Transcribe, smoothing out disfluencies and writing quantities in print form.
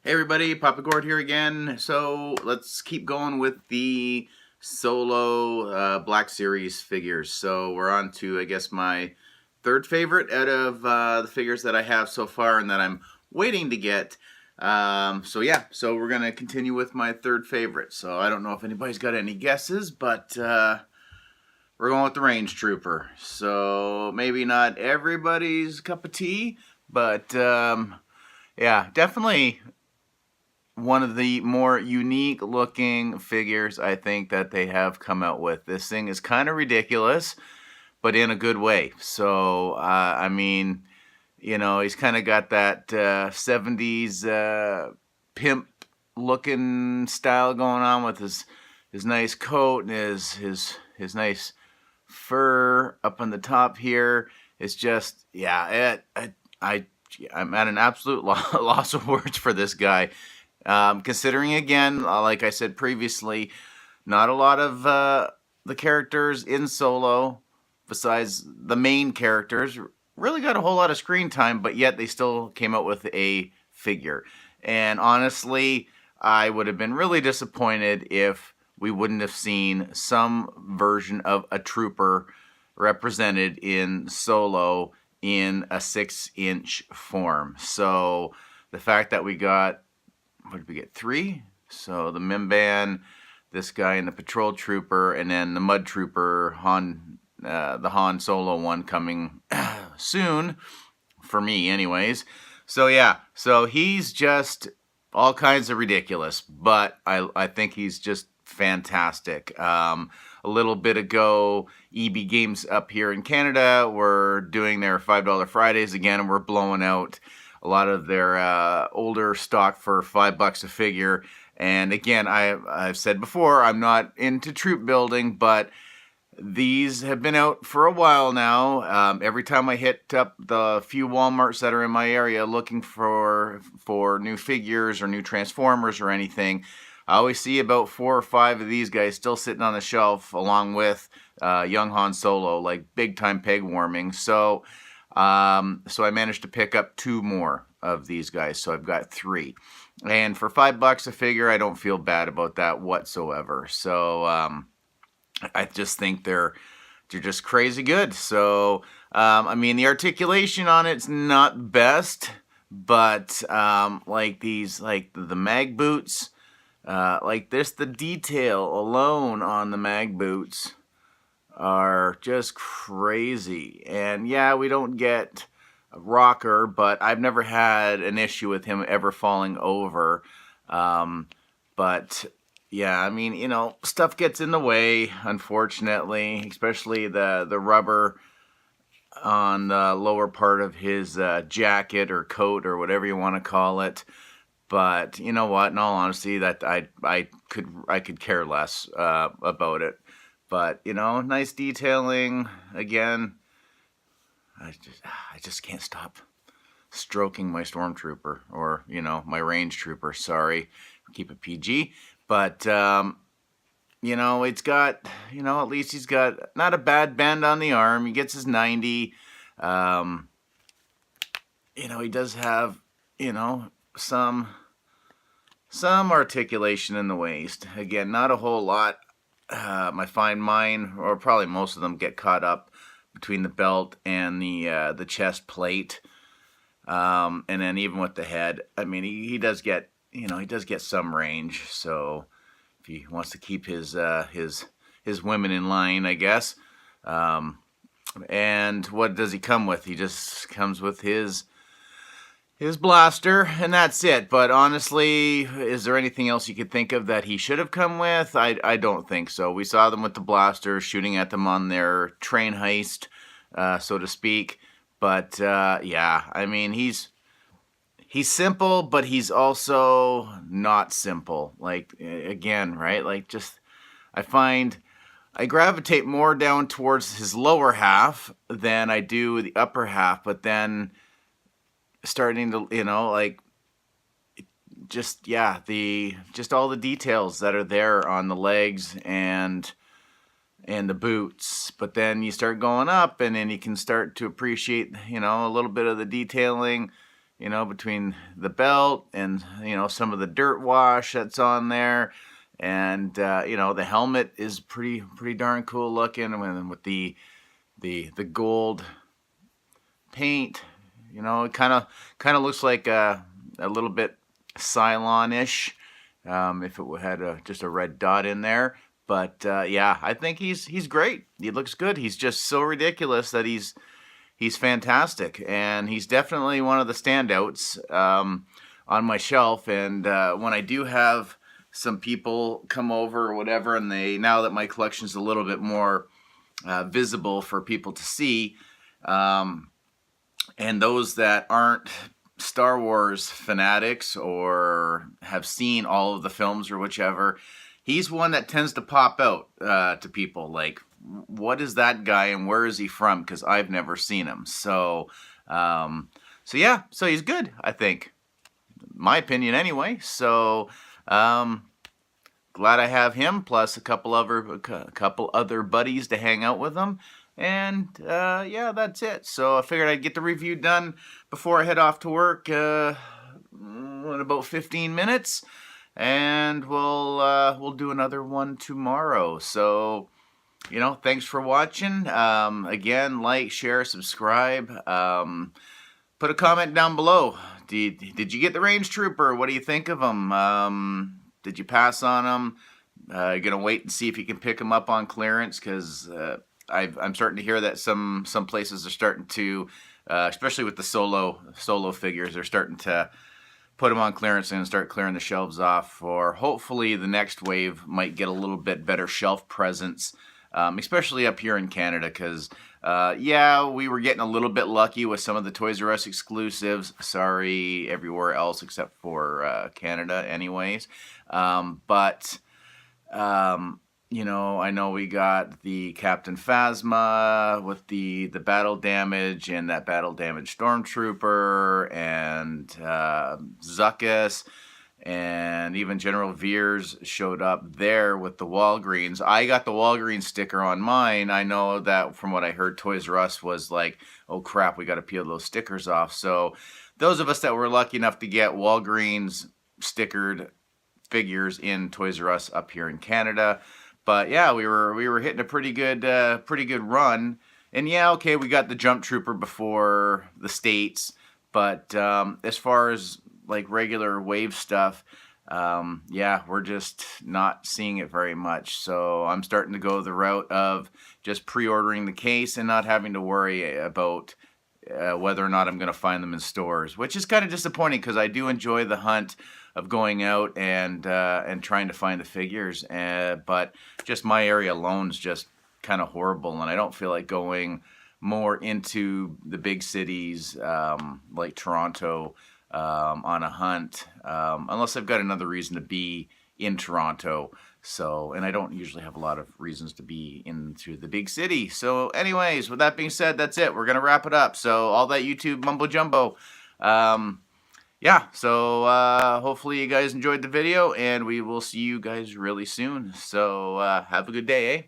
Hey everybody, Papa Gord here again. So let's keep going with the solo Black Series figures. So we're on to, I guess, my third favorite out of the figures that I have so far and that I'm waiting to get. So we're going to continue with my third favorite. So I don't know if anybody's got any guesses, but we're going with the Range Trooper. So maybe not everybody's cup of tea, but yeah, definitely one of the more unique looking figures I think that they have come out with. This thing is kind of ridiculous, but in a good way. So, I mean, he's kind of got that 70s pimp looking style going on with his nice coat and his nice fur up on the top here. It's just, yeah, I'm at an absolute loss of words for this guy. Considering again, like I said previously, not a lot of the characters in Solo, besides the main characters, really got a whole lot of screen time, but yet they still came out with a figure. And honestly, I would have been really disappointed if we wouldn't have seen some version of a trooper represented in Solo in a 6-inch form. So the fact that we got, what did we get, 3? So the Mimban, this guy, and the Patrol Trooper, and then the Mud Trooper, the Han Solo one coming soon, for me anyways. So yeah, so he's just all kinds of ridiculous, but I think he's just fantastic. A little bit ago, EB Games up here in Canada were doing their $5 Fridays again, and we're blowing out a lot of their older stock for $5 a figure. And again, I've said before, I'm not into troop building, but these have been out for a while now. Every time I hit up the few Walmarts that are in my area looking for new figures or new Transformers or anything, I always see about 4 or 5 of these guys still sitting on the shelf along with young Han Solo, like big time peg warming. So I managed to pick up 2 more of these guys, so I've got 3. And for $5 a figure, I don't feel bad about that whatsoever. So I just think they're just crazy good. So I mean, the articulation on it's not best, but like the mag boots, like this, the detail alone on the mag boots are just crazy. And yeah, we don't get a Rocker, but I've never had an issue with him ever falling over. But yeah, I mean, stuff gets in the way, unfortunately, especially the rubber on the lower part of his jacket or coat or whatever you want to call it. But you know what? In all honesty, that I could care less about it. But nice detailing. Again, I just can't stop stroking my stormtrooper, or my range trooper. Sorry, keep it PG. But it's got, at least he's got not a bad bend on the arm. He gets his 90. He does have, some articulation in the waist. Again, not a whole lot. I find mine, or probably most of them, get caught up between the belt and the chest plate, and then even with the head. I mean, he does get some range. So if he wants to keep his women in line, I guess. And what does he come with? He just comes with his blaster, and that's it. But honestly, is there anything else you could think of that he should have come with? I don't think so. We saw them with the blaster shooting at them on their train heist, so to speak. But yeah, I mean, he's simple, but he's also not simple. Like, again, right? Like, just, I find I gravitate more down towards his lower half than I do the upper half, but then starting to, like, just, yeah, just all the details that are there on the legs and the boots. But then you start going up, and then you can start to appreciate, a little bit of the detailing you know, between the belt and, you know, some of the dirt wash that's on there. And, you know, the helmet is pretty darn cool looking with the gold paint. You know, it kind of looks like a little bit Cylon-ish, if it had just a red dot in there. But yeah, I think he's great. He looks good. He's just so ridiculous that he's fantastic, and he's definitely one of the standouts on my shelf. And when I do have some people come over or whatever, and now that my collection is a little bit more visible for people to see, and those that aren't Star Wars fanatics or have seen all of the films or whichever, he's one that tends to pop out to people. Like, what is that guy and where is he from? Because I've never seen him. So yeah, so he's good, I think. My opinion anyway. So glad I have him, plus a couple other buddies to hang out with him. And yeah, that's it. So I figured I'd get the review done before I head off to work in about 15 minutes. And we'll do another one tomorrow. So, you know, thanks for watching. Again, like, share, subscribe. Put a comment down below. Did you get the Range Trooper? What do you think of him? Did you pass on him? You're gonna wait and see if you can pick him up on clearance, because I'm starting to hear that some places are starting to, especially with the solo figures, they're starting to put them on clearance and start clearing the shelves off. Or hopefully the next wave might get a little bit better shelf presence, especially up here in Canada, because yeah, we were getting a little bit lucky with some of the Toys R Us exclusives. Sorry, everywhere else except for Canada anyways. But you know, I know we got the Captain Phasma with the battle damage and that battle damage Stormtrooper and Zuckuss, and even General Veers showed up there with the Walgreens. I got the Walgreens sticker on mine. I know that from what I heard, Toys R Us was like, oh crap, we got to peel those stickers off. So those of us that were lucky enough to get Walgreens stickered figures in Toys R Us up here in Canada. But yeah, we were hitting a pretty good run. And yeah, okay, we got the Jump Trooper before the States, but as far as like regular wave stuff, yeah, we're just not seeing it very much. So I'm starting to go the route of just pre-ordering the case and not having to worry about whether or not I'm going to find them in stores, which is kind of disappointing, because I do enjoy the hunt of going out and trying to find the figures, but just my area alone is just kind of horrible, and I don't feel like going more into the big cities like Toronto on a hunt, unless I've got another reason to be in Toronto. So, and I don't usually have a lot of reasons to be into the big city. So anyways, with that being said, that's it. We're going to wrap it up. So all that YouTube mumbo jumbo. Yeah, so hopefully you guys enjoyed the video, and we will see you guys really soon. So have a good day, eh?